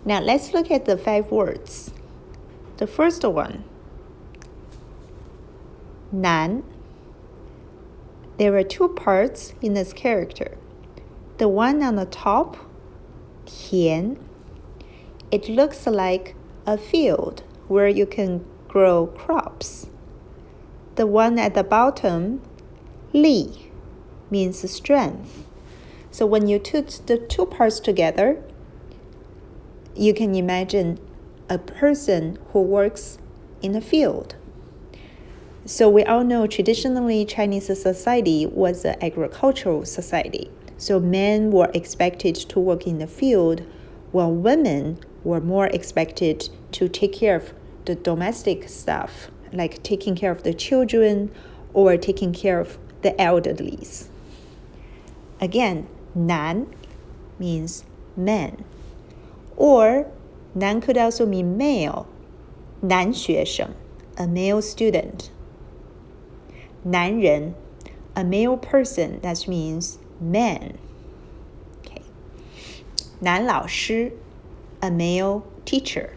Now let's look at the 5 words. The first one, 男. There are 2 parts in this character. The one on the top, 田. It looks like a field where you can grow crops. The one at the bottom, 力, means strength. So when you put the 2 parts together, you can imagine a person who works in a field. So we all know traditionally Chinese society was an agricultural society. So men were expected to work in the field, while women were more expected to take care of the domestic stuff, like taking care of the children or taking care of the elderlies. Again, 男 means men. Or 男 could also mean male. 男学生, a male student. 男人, a male person, that means man. Okay. 男老师, a male teacher.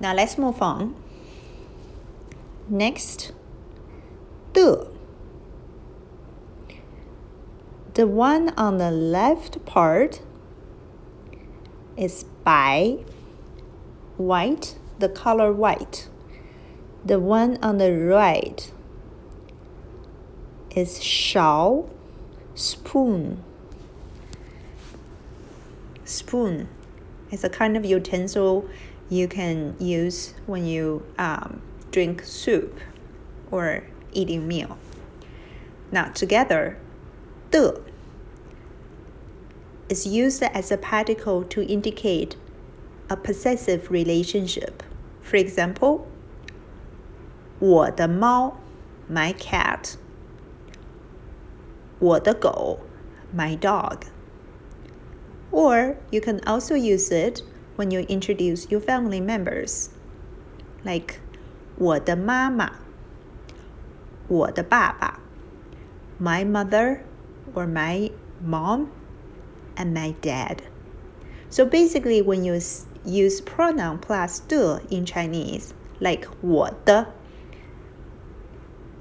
Now let's move on. Next, 的. The one on the left part is 白, white, the color white. The one on the right is 勺, spoon. Spoon is a kind of utensil you can use when you drink soup or eating meal. Now together, 的 is used as a particle to indicate a possessive relationship. For example, 我的猫, my cat. 我的狗, my dog. Or you can also use it when you introduce your family members, like 我的妈妈, 我的爸爸, my mother or my mom, and my dad. So basically when you use pronoun plus 的 in Chinese, like 我的,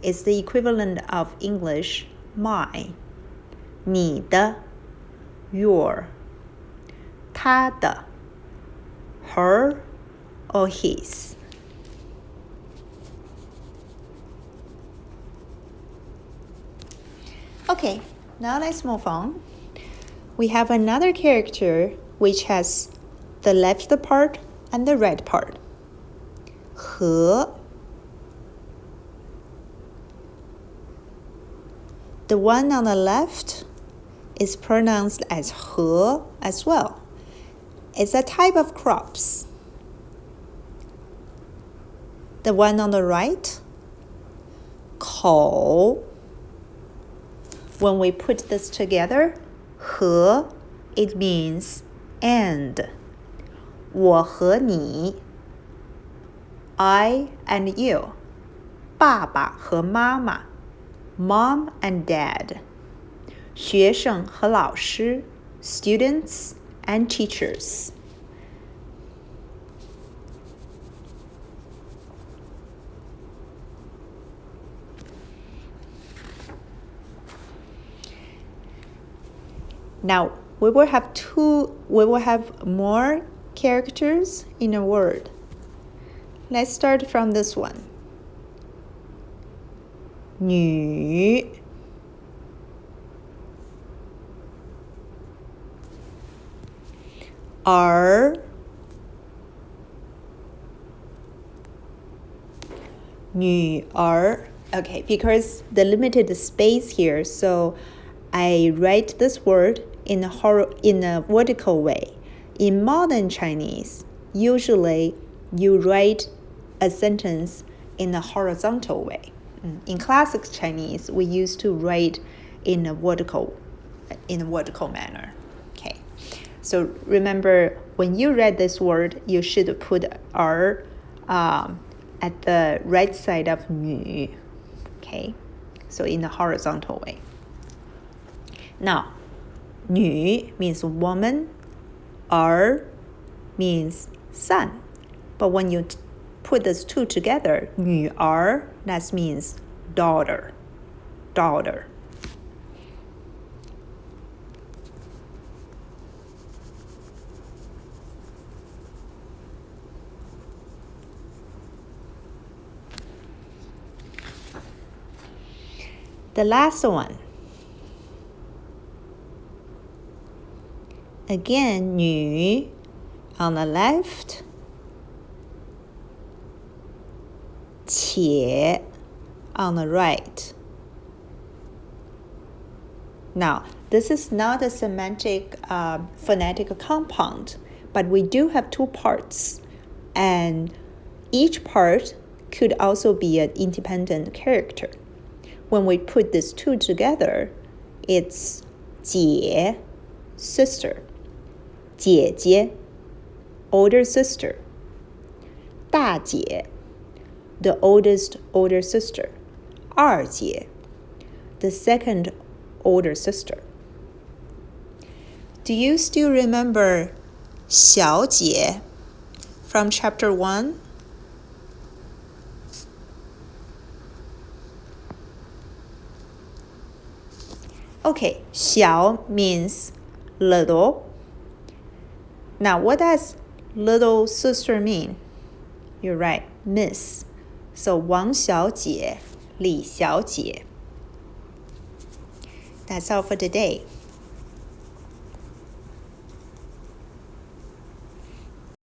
it's the equivalent of English my. 你的, your. 他的, her or his. Okay, now let's move on. We have another character which has the left part and the right part. 和. The one on the left is pronounced as 和 as well. It's a type of crops. The one on the right, 口. When we put this together, 和, it means and. 我和你, I and you. 爸爸和妈妈, mom and dad. 学生和老师, students and teachers. Now, we will have more characters in a word. Let's start from this one. 女. Are. 女儿. Okay, because the limited space here, so I write this word in a vertical way. In modern Chinese, usually you write a sentence in a horizontal way. In classic Chinese, we used to write in a vertical manner. Okay, so remember when you read this word, you should put R at the right side of 女. Okay, so in the horizontal way. Now, 女 means woman, 儿 means son. But when you put these two together, 女儿, that means daughter. Daughter. The last one. Again, 女 on the left, 且 on the right. Now, this is not a semantic phonetic compound, but we do have two parts, and each part could also be an independent character. When we put these two together, it's 姐, sister, 姐姐, older sister, 大姐, the oldest older sister, 二姐, the second older sister. Do you still remember 小姐 from chapter 1? Okay, 小 means little. Now, what does little sister mean? You're right, miss. So, 王小姐, 李小姐. That's all for today.